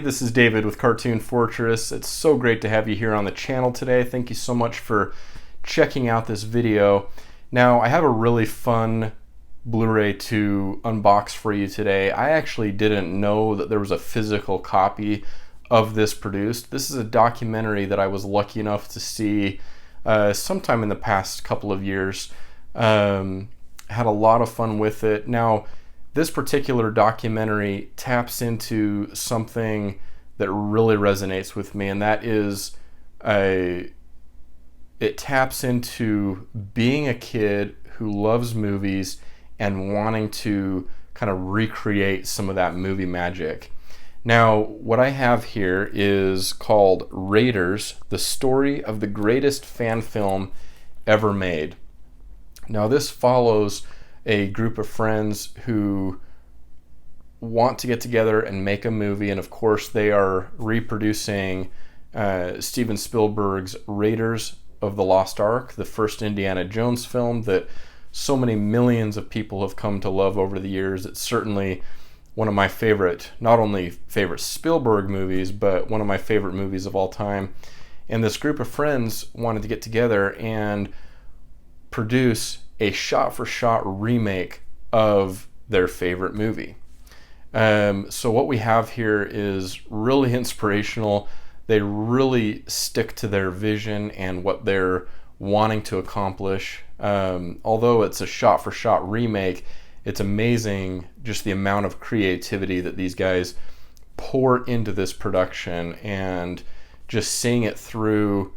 this is David with Cartoon Fortress. It's so great to have you here on the channel today. Thank you so much for checking out this video. Now, I have a really fun Blu-ray to unbox for you today. I actually didn't know that there was a physical copy of this produced. This is a documentary that I was lucky enough to see sometime in the past couple of years. Had a lot of fun with it. Now, this particular documentary taps into something that really resonates with me, and that is it taps into being a kid who loves movies and wanting to kind of recreate some of that movie magic. Now, what I have here is called Raiders, the story of the greatest fan film ever made. Now, this follows a group of friends who want to get together and make a movie, and of course they are reproducing Steven Spielberg's Raiders of the Lost Ark, the first Indiana Jones film that so many millions of people have come to love over the years. It's certainly one of my favorite, not only favorite Spielberg movies, but one of my favorite movies of all time. And this group of friends wanted to get together and produce a shot-for-shot remake of their favorite movie. So what we have here is really inspirational. They really stick to their vision and what they're wanting to accomplish. Although it's a shot-for-shot remake, it's amazing just the amount of creativity that these guys pour into this production, and just seeing it through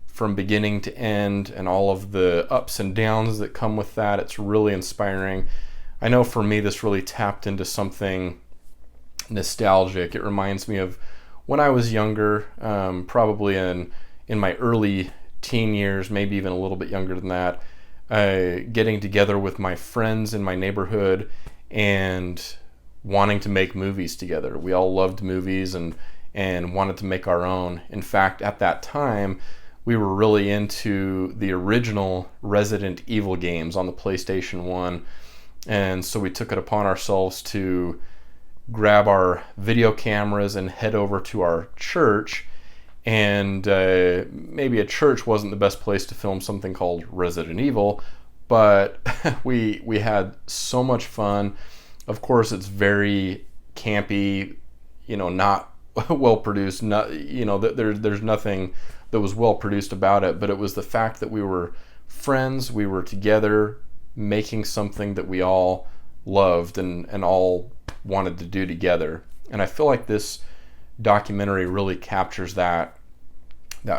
from beginning to end and all of the ups and downs that come with that. It's really inspiring. I know for me this really tapped into something nostalgic. It reminds me of when I was younger, probably in my early teen years, maybe even a little bit younger than that, getting together with my friends in my neighborhood and wanting to make movies together. We all loved movies and wanted to make our own. In fact, at that time, we were really into the original Resident Evil games on the PlayStation 1, and so we took it upon ourselves to grab our video cameras and head over to our church. And maybe a church wasn't the best place to film something called Resident Evil, but we had so much fun. Of course, it's very campy, not well produced. Not, there's nothing that was well produced about it, but it was the fact that we were friends, we were together making something that we all loved and all wanted to do together. And I feel like this documentary really captures that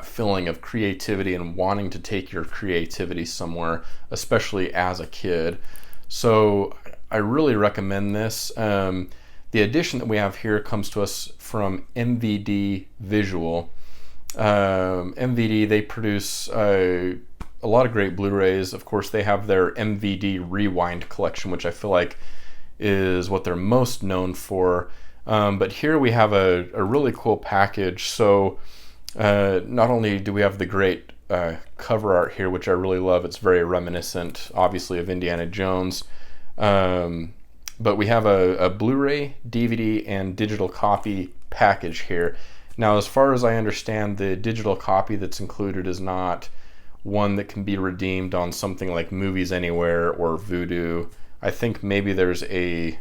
feeling of creativity and wanting to take your creativity somewhere, especially as a kid. So I really recommend this. The edition that we have here comes to us from MVD Visual. MVD, they produce a lot of great Blu-rays. Of course, they have their MVD Rewind collection, which I feel like is what they're most known for. But here we have a really cool package. So not only do we have the great cover art here, which I really love, it's very reminiscent, obviously, of Indiana Jones, but we have a Blu-ray, DVD, and digital copy package here. Now, as far as I understand, the digital copy that's included is not one that can be redeemed on something like Movies Anywhere or Vudu. I think maybe there's a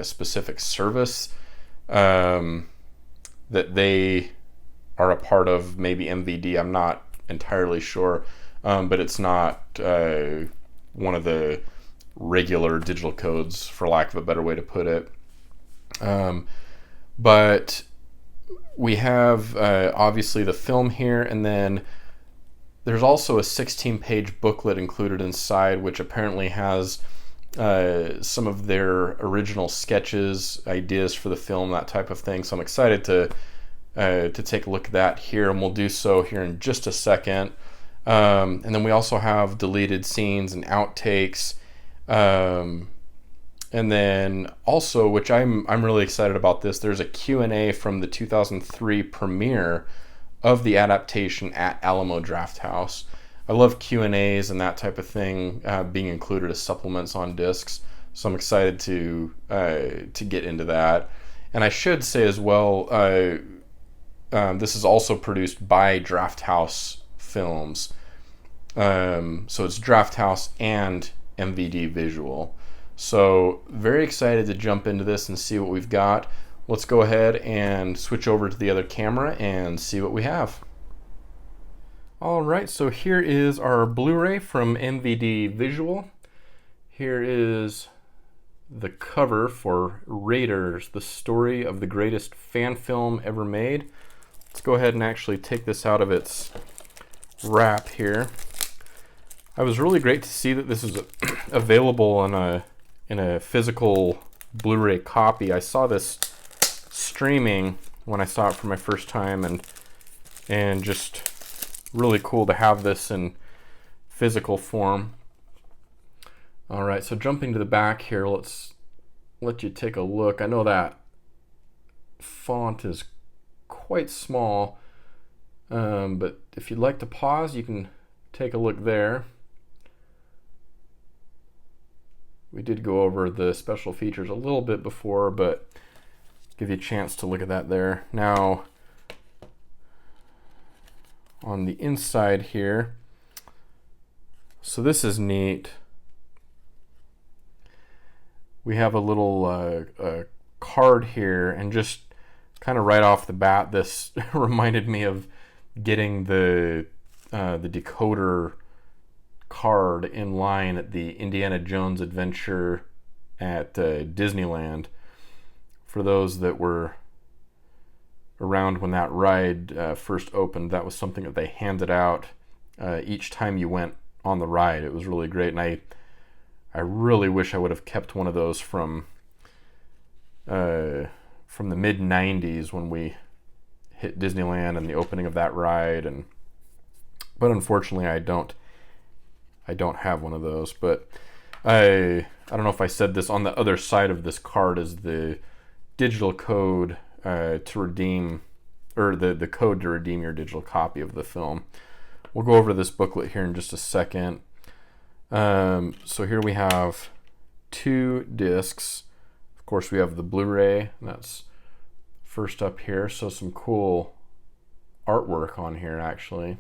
specific service that they are a part of, maybe MVD. I'm not entirely sure, but it's not one of the regular digital codes, for lack of a better way to put it. But we have obviously the film here, and then there's also a 16-page booklet included inside, which apparently has some of their original sketches, ideas for the film, that type of thing. So I'm excited to take a look at that here, and we'll do so here in just a second. And then we also have deleted scenes and outtakes. And then also, which I'm really excited about this, there's a Q&A from the 2003 premiere of the adaptation at Alamo Drafthouse. I love Q&As and that type of thing being included as supplements on discs, so I'm excited to get into that. And I should say as well, this is also produced by Drafthouse Films. So it's Drafthouse and MVD Visual. So very excited to jump into this and see what we've got. Let's go ahead and switch over to the other camera and see what we have. Alright, so here is our Blu-ray from MVD Visual. Here is the cover for Raiders, the story of the greatest fan film ever made. Let's go ahead and actually take this out of its wrap here. I was really great to see that this is available in a physical Blu-ray copy. I saw this streaming when I saw it for my first time, and just really cool to have this in physical form. All right, so jumping to the back here, let's let you take a look. I know that font is quite small, but if you'd like to pause, you can take a look there. We did go over the special features a little bit before, but give you a chance to look at that there. Now, on the inside here, so this is neat. We have a little card here, and just kind of right off the bat, this reminded me of getting the decoder card in line at the Indiana Jones adventure at Disneyland. For those that were around when that ride first opened, that was something that they handed out each time you went on the ride. It was really great, and I really wish I would have kept one of those from the mid-90s when we hit Disneyland and the opening of that ride, but unfortunately I don't have one of those. But I don't know if I said this, on the other side of this card is the digital code to redeem, or the code to redeem your digital copy of the film. We'll go over this booklet here in just a second. So here we have 2 discs. Of course, we have the Blu-ray, and that's first up here. So some cool artwork on here, actually.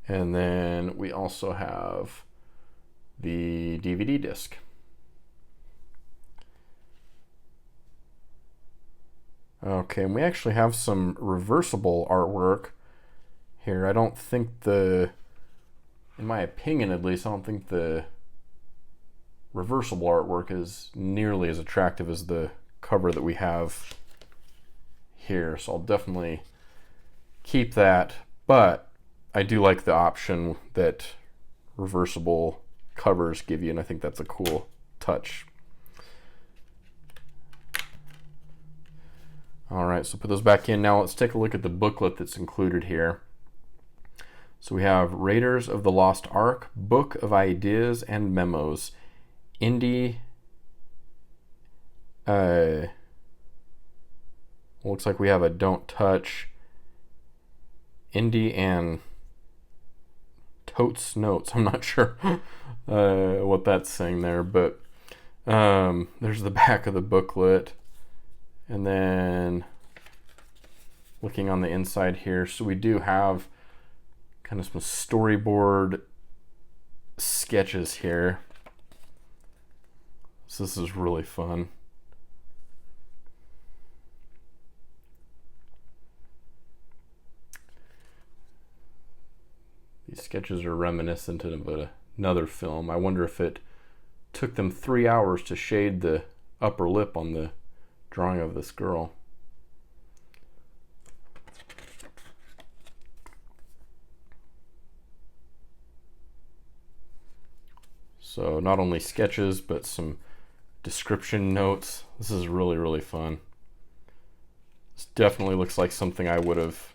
And then we also have the DVD disc. Okay, and we actually have some reversible artwork here. I don't think in my opinion at least, I don't think the reversible artwork is nearly as attractive as the cover that we have here. So I'll definitely keep that, but I do like the option that reversible covers give you, and I think that's a cool touch. All right, so put those back in. Now let's take a look at the booklet that's included here. So we have Raiders of the Lost Ark, Book of Ideas and Memos, Indie. Looks like we have a Don't Touch, Indie, and Totes Notes. I'm not sure what that's saying there, but there's the back of the booklet. And then looking on the inside here, so we do have kind of some storyboard sketches here. So this is really fun. These sketches are reminiscent of another film. I wonder if it took them 3 hours to shade the upper lip on the drawing of this girl. So not only sketches, but some description notes. This is really, really fun. This definitely looks like something I would have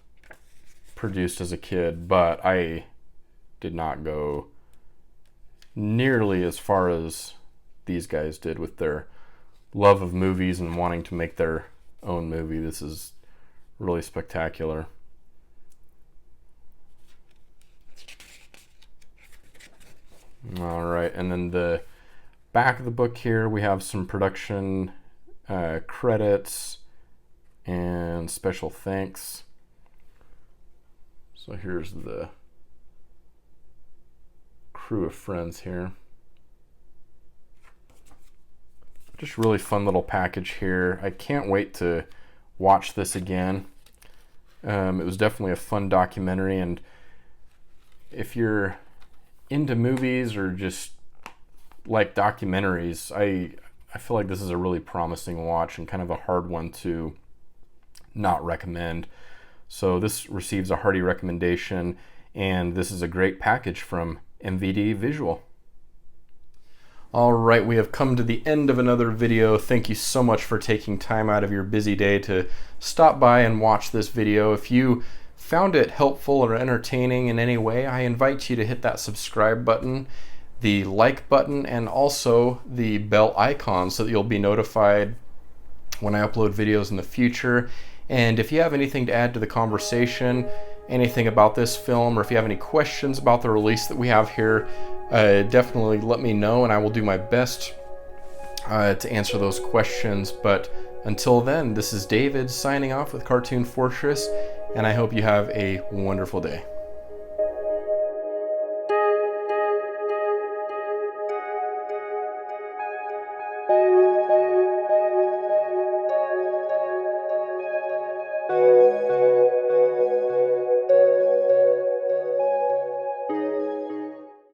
produced as a kid, but I did not go nearly as far as these guys did with their love of movies and wanting to make their own movie. This is really spectacular. All right, and then the back of the book here, we have some production credits and special thanks. So here's the crew of friends here. Just really fun little package here. I can't wait to watch this again. It was definitely a fun documentary, and if you're into movies or just like documentaries, I feel like this is a really promising watch and kind of a hard one to not recommend. So this receives a hearty recommendation, and this is a great package from MVD Visual. All right, we have come to the end of another video. Thank you so much for taking time out of your busy day to stop by and watch this video. If you found it helpful or entertaining in any way, I invite you to hit that subscribe button, the like button, and also the bell icon so that you'll be notified when I upload videos in the future. And if you have anything to add to the conversation, anything about this film, or if you have any questions about the release that we have here, definitely let me know, and I will do my best to answer those questions. But until then, this is David signing off with Cartoon Fortress, and I hope you have a wonderful day.